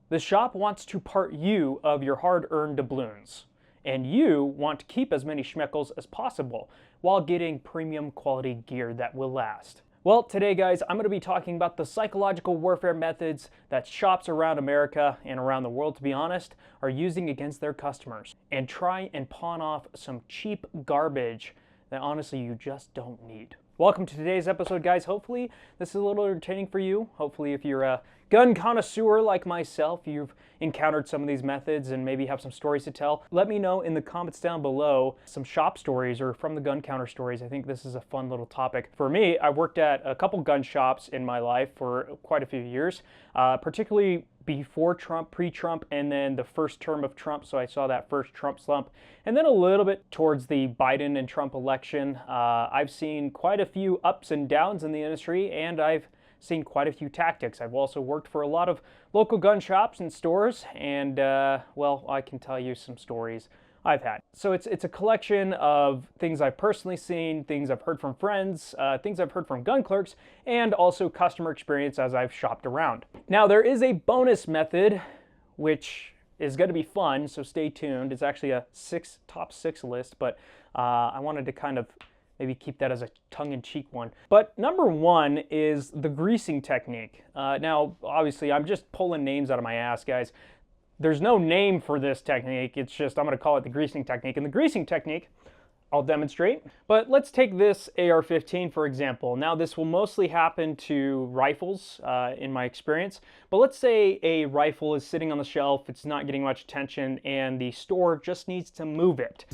The shop wants to part you of your hard-earned doubloons, and you want to keep as many schmeckles as possible while getting premium quality gear that will last. Well, today guys, I'm going to be talking about the psychological warfare methods that shops around America and around the world, to be honest, are using against their customers, and try and pawn off some cheap garbage that honestly you just don't need. Welcome to today's episode, guys. Hopefully this is a little entertaining for you. Hopefully if you're a gun connoisseur like myself, you've encountered some of these methods and maybe have some stories to tell. Let me know in the comments down below some shop stories or from the gun counter stories. I think this is a fun little topic. For me, I worked at a couple gun shops in my life for quite a few years, particularly before Trump, pre-Trump, and then the first term of Trump, so I saw that first Trump slump. And then a little bit towards the Biden and Trump election. I've seen quite a few ups and downs in the industry, and I've seen quite a few tactics. I've also worked for a lot of local gun shops and stores, and well, I can tell you some stories I've had. So it's a collection of things I've personally seen, things I've heard from friends, things I've heard from gun clerks, and also customer experience as I've shopped around. Now there is a bonus method, which is going to be fun, so stay tuned. It's actually a top six list, but I wanted to kind of maybe keep that as a tongue-in-cheek one. But number one is the greasing technique. Now, obviously, I'm just pulling names out of my ass, guys. There's no name for this technique. It's just, I'm going to call it the greasing technique. And the greasing technique, I'll demonstrate. But let's take this AR-15, for example. Now, this will mostly happen to rifles, in my experience. But let's say a rifle is sitting on the shelf, it's not getting much attention, and the store just needs to move it.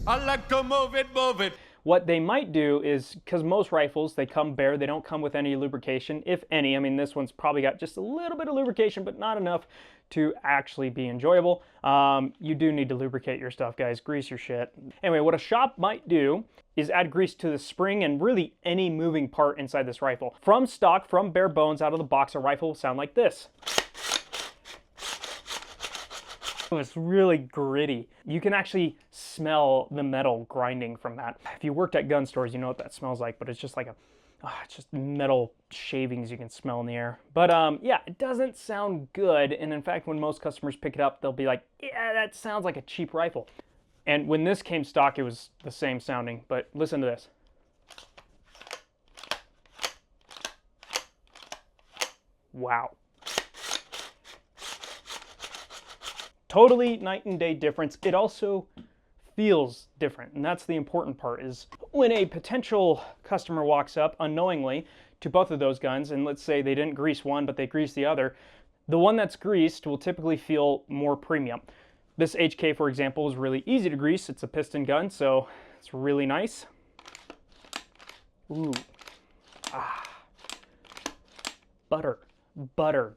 I like to move it, move it. What they might do is, because most rifles, they come bare, they don't come with any lubrication, if any. I mean, this one's probably got just a little bit of lubrication, but not enough to actually be enjoyable. You do need to lubricate your stuff, guys. Grease your shit. Anyway, what a shop might do is add grease to the spring and really any moving part inside this rifle. From stock, from bare bones, out of the box, a rifle will sound like this. It's really gritty. You can actually smell the metal grinding from that. If you worked at gun stores, you know what that smells like, but it's just like it's just metal shavings you can smell in the air. But yeah, it doesn't sound good. And in fact, when most customers pick it up, they'll be like, yeah, that sounds like a cheap rifle. And when this came stock, it was the same sounding, but listen to this. Wow. Totally night and day difference. It also feels different, and that's the important part, is when a potential customer walks up unknowingly to both of those guns, and let's say they didn't grease one but they greased the other, the one that's greased will typically feel more premium. This HK, for example, is really easy to grease. It's a piston gun, so it's really nice. Ooh. Butter.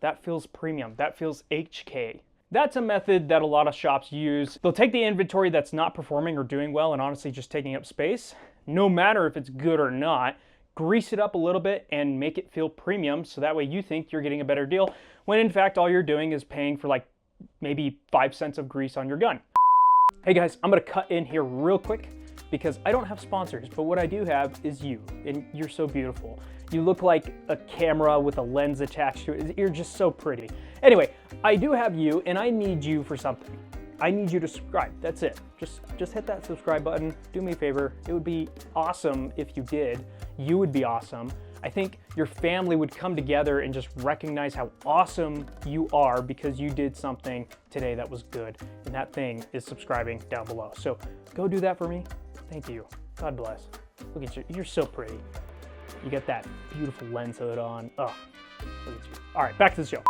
That feels premium. That feels HK. That's a method that a lot of shops use. They'll take the inventory that's not performing or doing well and honestly just taking up space, no matter if it's good or not, grease it up a little bit and make it feel premium, so that way you think you're getting a better deal, when in fact all you're doing is paying for like maybe 5 cents of grease on your gun. Hey guys, I'm gonna cut in here real quick because I don't have sponsors, but what I do have is you, and you're so beautiful. You look like a camera with a lens attached to it. You're just so pretty. Anyway, I do have you, and I need you for something. I need you to subscribe. That's it. Just hit that subscribe button. Do me a favor. It would be awesome if you did. You would be awesome. I think your family would come together and just recognize how awesome you are because you did something today that was good. And that thing is subscribing down below. So go do that for me. Thank you. God bless. Look at you. You're so pretty. You got that beautiful lens hood on. Oh, look at you. All right, back to the show.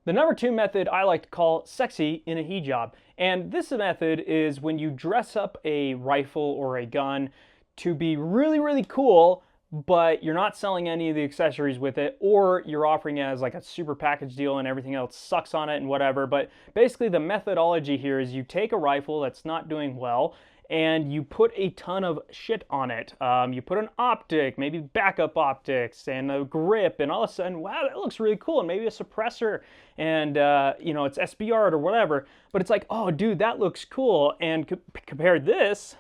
The number two method I like to call sexy in a hijab. And this method is when you dress up a rifle or a gun to be really, really cool, but you're not selling any of the accessories with it, or you're offering it as like a super package deal and everything else sucks on it and whatever. But basically the methodology here is you take a rifle that's not doing well and you put a ton of shit on it. You put an optic, maybe backup optics, and a grip, and all of a sudden, wow, that looks really cool, and maybe a suppressor, and you know, it's SBR or whatever, but it's like, oh dude, that looks cool, and compare this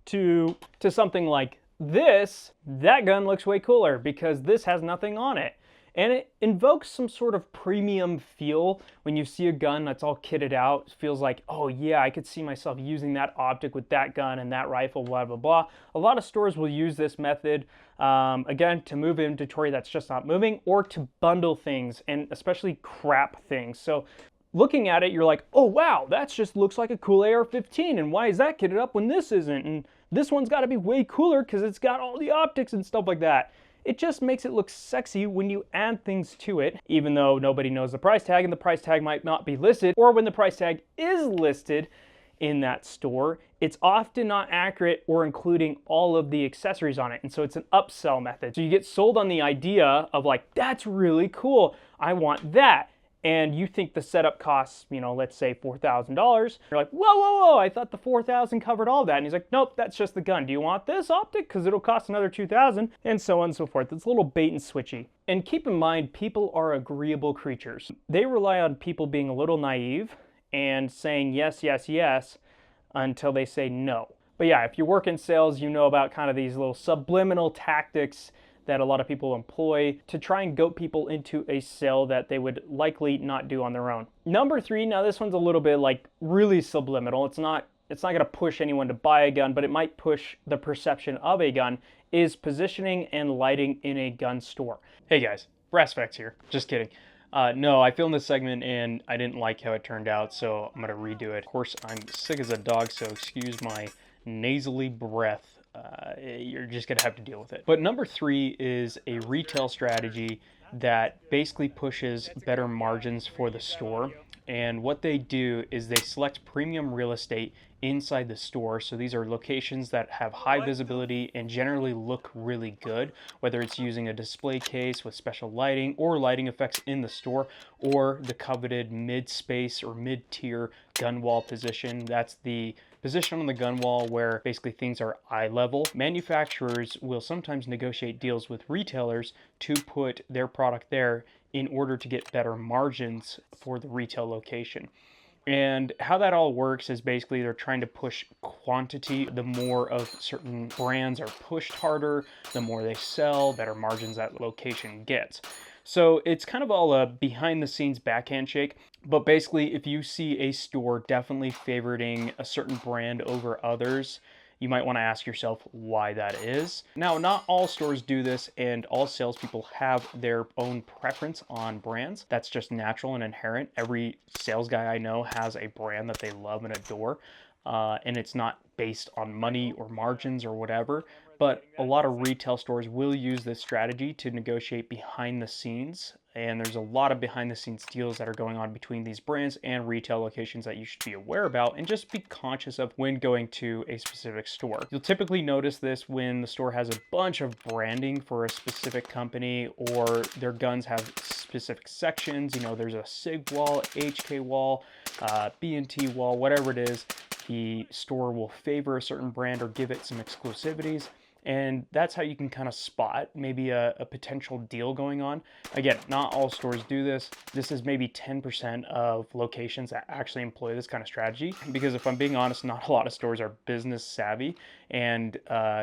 to something like this, that gun looks way cooler because this has nothing on it. And it invokes some sort of premium feel when you see a gun that's all kitted out. It feels like, oh yeah, I could see myself using that optic with that gun and that rifle, blah, blah, blah. A lot of stores will use this method, again, to move inventory that's just not moving, or to bundle things, and especially crap things. So looking at it, you're like, oh wow, that just looks like a cool AR-15, and why is that kitted up when this isn't? And this one's got to be way cooler because it's got all the optics and stuff like that. It just makes it look sexy when you add things to it, even though nobody knows the price tag and the price tag might not be listed, or when the price tag is listed in that store, it's often not accurate or including all of the accessories on it. And so it's an upsell method. So you get sold on the idea of like, that's really cool, I want that. And you think the setup costs, you know, let's say $4,000. You're like, whoa, whoa, whoa, I thought the $4,000 covered all that. And he's like, nope, that's just the gun. Do you want this optic? Because it'll cost another $2,000, and so on and so forth. It's a little bait and switchy. And keep in mind, people are agreeable creatures. They rely on people being a little naive and saying yes, yes, yes, until they say no. But yeah, if you work in sales, you know about kind of these little subliminal tactics that a lot of people employ to try and goat people into a sale that they would likely not do on their own. Number 3, now this one's a little bit like really subliminal. It's not going to push anyone to buy a gun, but it might push the perception of a gun, is positioning and lighting in a gun store. Hey guys, brass facts here. Just kidding. No, I filmed this segment and I didn't like how it turned out, so I'm going to redo it. Of course, I'm sick as a dog, so excuse my nasally breath. You're just going to have to deal with it. But number 3 is a retail strategy that basically pushes better margins for the store. And what they do is they select premium real estate inside the store. So these are locations that have high visibility and generally look really good, whether it's using a display case with special lighting or lighting effects in the store, or the coveted mid-space or mid-tier gun wall position. That's the position on the gun wall where basically things are eye level. Manufacturers will sometimes negotiate deals with retailers to put their product there in order to get better margins for the retail location. And how that all works is basically they're trying to push quantity. The more of certain brands are pushed harder, the more they sell, better margins that location gets. So it's kind of all a behind the scenes backhand shake. But basically, if you see a store definitely favoriting a certain brand over others, you might want to ask yourself why that is. Now, not all stores do this, and all salespeople have their own preference on brands. That's just natural and inherent. Every sales guy I know has a brand that they love and adore, and it's not based on money or margins or whatever. But a lot of retail stores will use this strategy to negotiate behind the scenes. And there's a lot of behind the scenes deals that are going on between these brands and retail locations that you should be aware about and just be conscious of when going to a specific store. You'll typically notice this when the store has a bunch of branding for a specific company, or their guns have specific sections. You know, there's a SIG wall, HK wall, B&T wall, whatever it is. The store will favor a certain brand or give it some exclusivities. And that's how you can kind of spot maybe a potential deal going on. Again, not all stores do this. This is maybe 10% of locations that actually employ this kind of strategy. Because if I'm being honest, not a lot of stores are business savvy and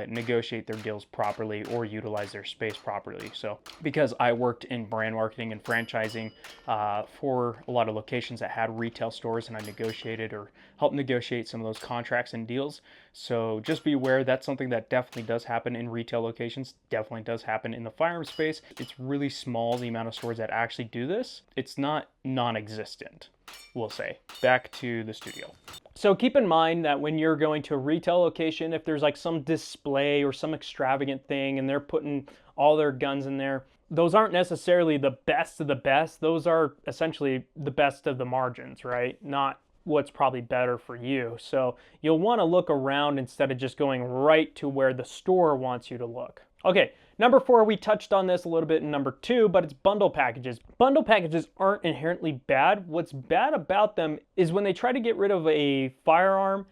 negotiate their deals properly or utilize their space properly. So because I worked in brand marketing and franchising for a lot of locations that had retail stores, and I negotiated or helped negotiate some of those contracts and deals. So just be aware that's something that definitely does happen in retail locations, definitely does happen in the firearm space. It's really small, the amount of stores that actually do this. It's not non-existent, we'll say. Back to the studio. So keep in mind that when you're going to a retail location, if there's like some display or some extravagant thing and they're putting all their guns in there, those aren't necessarily the best of the best. Those are essentially the best of the margins, right? Not what's probably better for you. So you'll want to look around instead of just going right to where the store wants you to look. Okay, number 4, we touched on this a little bit in number 2, but it's bundle packages. Bundle packages aren't inherently bad. What's bad about them is when they try to get rid of a firearm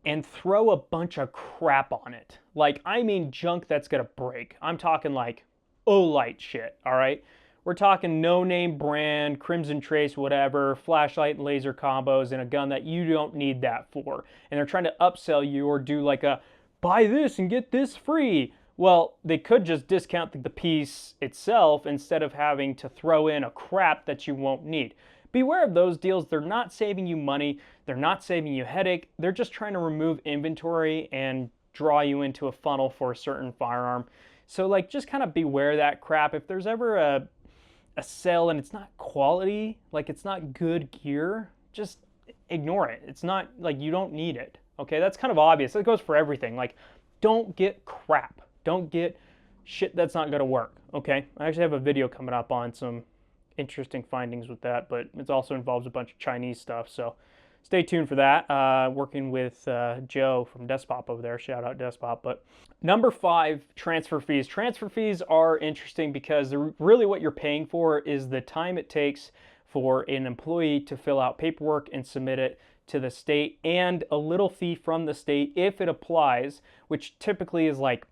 and throw a bunch of crap on it. Like, I mean junk that's gonna break. I'm talking like Olight shit, all right? We're talking no-name brand, Crimson Trace, whatever, flashlight and laser combos in a gun that you don't need that for. And they're trying to upsell you or do like a, buy this and get this free. Well, they could just discount the piece itself instead of having to throw in a crap that you won't need. Beware of those deals. They're not saving you money. They're not saving you headache. They're just trying to remove inventory and draw you into a funnel for a certain firearm. So like, just kind of beware of that crap. If there's ever a sale and it's not quality, like it's not good gear, just ignore it. It's not like, you don't need it. Okay, that's kind of obvious. That goes for everything. Like, don't get crap. Don't get shit that's not going to work. Okay, I actually have a video coming up on some interesting findings with that, but it also involves a bunch of Chinese stuff. So stay tuned for that. Working with Joe from Despop over there. Shout out Despop. But number 5, transfer fees. Transfer fees are interesting because really what you're paying for is the time it takes for an employee to fill out paperwork and submit it to the state, and a little fee from the state if it applies, which typically is like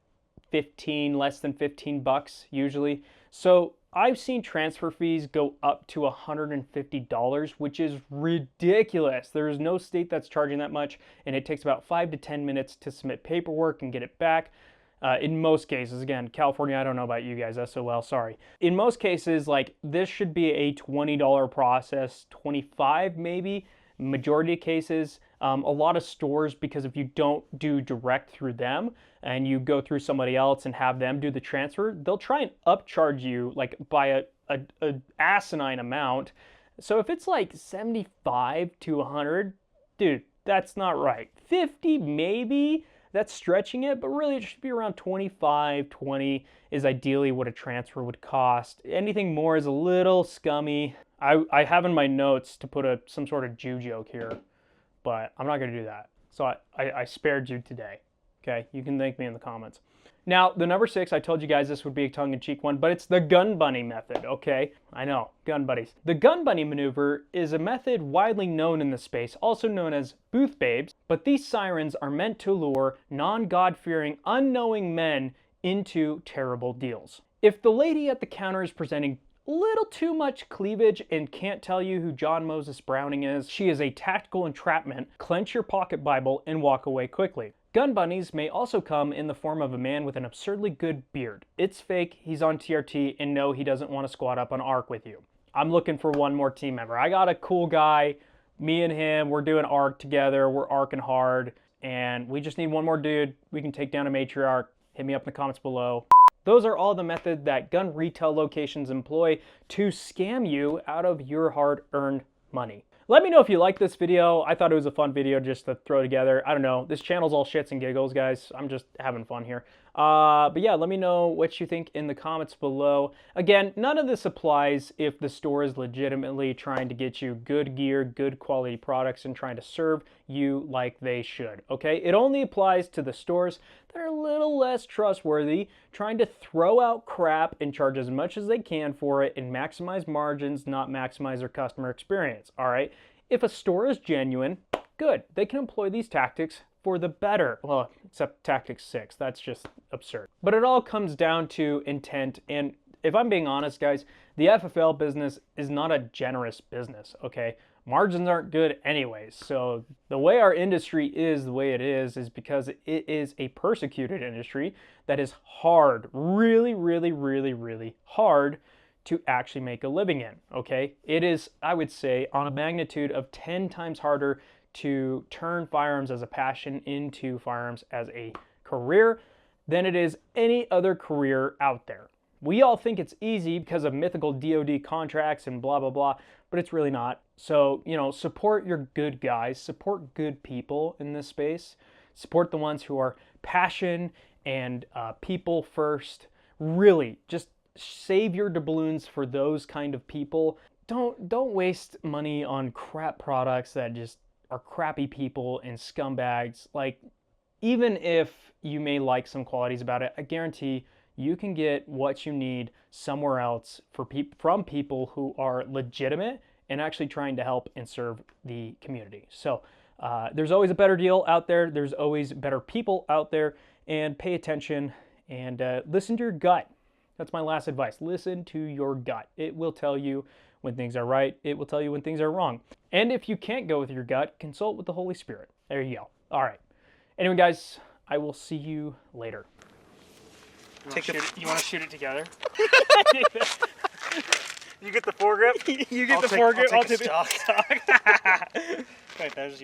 less than 15 bucks usually. So I've seen transfer fees go up to $150, which is ridiculous. There is no state that's charging that much, and it takes about 5 to 10 minutes to submit paperwork and get it back. In most cases, again, California, I don't know about you guys, SOL, sorry. In most cases, like, this should be a $20 process, 25 maybe, majority of cases. A lot of stores, because if you don't do direct through them and you go through somebody else and have them do the transfer, they'll try and upcharge you like by a asinine amount. So if it's like 75 to 100, dude, that's not right. 50 maybe, that's stretching it, but really it should be around 25, 20 is ideally what a transfer would cost. Anything more is a little scummy. I have in my notes to put some sort of Jew joke here, but I'm not going to do that. So I spared you today. Okay, you can thank me in the comments. Now, the number 6, I told you guys this would be a tongue-in-cheek one, but it's the gun bunny method, okay? I know, gun buddies. The gun bunny maneuver is a method widely known in the space, also known as booth babes, but these sirens are meant to lure non-God-fearing, unknowing men into terrible deals. If the lady at the counter is presenting little too much cleavage and can't tell you who John Moses Browning is, she is a tactical entrapment. Clench your pocket Bible and walk away quickly. Gun bunnies may also come in the form of a man with an absurdly good beard. It's fake, he's on TRT, and no, he doesn't want to squat up on ARC with you. I'm looking for one more team member. I got a cool guy, me and him, we're doing ARC together, we're ARCing hard, and we just need one more dude. We can take down a matriarch. Hit me up in the comments below. Those are all the methods that gun retail locations employ to scam you out of your hard-earned money. Let me know if you like this video. I thought it was a fun video just to throw together. I don't know. This channel's all shits and giggles, guys. I'm just having fun here. But yeah, let me know what you think in the comments below. Again, none of this applies if the store is legitimately trying to get you good gear, good quality products, and trying to serve you like they should, okay? It only applies to the stores that are a little less trustworthy, trying to throw out crap and charge as much as they can for it and maximize margins, not maximize their customer experience, all right? If a store is genuine, good. They can employ these tactics for the better. Well, except tactic 6, that's just absurd. But it all comes down to intent, and if I'm being honest, guys, the FFL business is not a generous business, okay? Margins aren't good anyways, so the way our industry is the way it is because it is a persecuted industry that is hard, really, really, really, really hard to actually make a living in, okay? It is, I would say, on a magnitude of 10 times harder to turn firearms as a passion into firearms as a career than it is any other career out there. We all think it's easy because of mythical DoD contracts and blah, blah, blah, but it's really not. So, you know, support your good guys, support good people in this space, support the ones who are passion and people first. Really, just save your doubloons for those kind of people. Don't waste money on crap products that just are crappy people and scumbags. Like, even if you may like some qualities about it, I guarantee you can get what you need somewhere else from people who are legitimate and actually trying to help and serve the community. So there's always a better deal out there. There's always better people out there, and pay attention and listen to your gut. That's my last advice. Listen to your gut. It will tell you when things are right. It will tell you when things are wrong. And if you can't go with your gut, consult with the Holy Spirit. There you go. All right. Anyway, guys, I will see you later. You want to shoot it together? You get the foregrip. You get the foregrip. I'll take the stock. Wait, there's you.